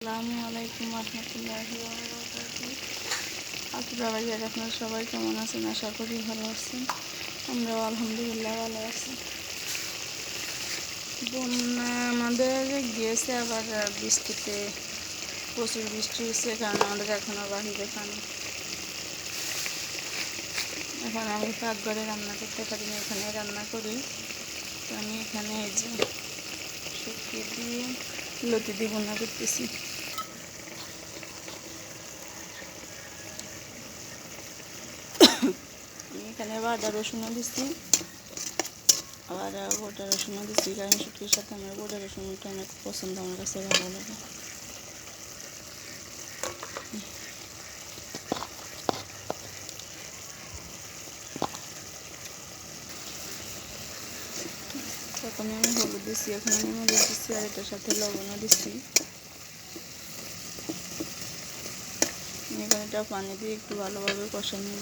আসসালামু আলাইকুম রহমতুল্লাহি ওয়া বারাকাতুহু। ভাইয়ার আপনারা সবাই কেমন আছেন? আশা করি ভালো আছেন। আমরাও আলহামদুলিল্লাহ ভালো আছি। বন্যা আমাদের গিয়েছে, আবার বৃষ্টিতে প্রচুর বৃষ্টি হচ্ছে, কারণ আমাদের এখনও বাহিরে পানি। এখন আমি পাকঘরে রান্না করতে পারি না, এখানে রান্না করি। তো আমি এখানে এই যে শুকিয়ে দিয়ে লতি দিয়ে বন্যা করতেছি। আমি এখানে আদা রসুনও দিচ্ছি, আবার গোটা রসুনও দিচ্ছি, কারণ শুটকির সাথে আমার গোটা রসুনটা অনেক পছন্দ, আমার কাছে ভালো লাগে। প্রথমে আমি হলুদ দিচ্ছি, এখন আমি মরিচ দিচ্ছি, আর এটার সাথে লবণও দিচ্ছি। এখানে এটা পানি দিয়ে একটু ভালোভাবে কষানো।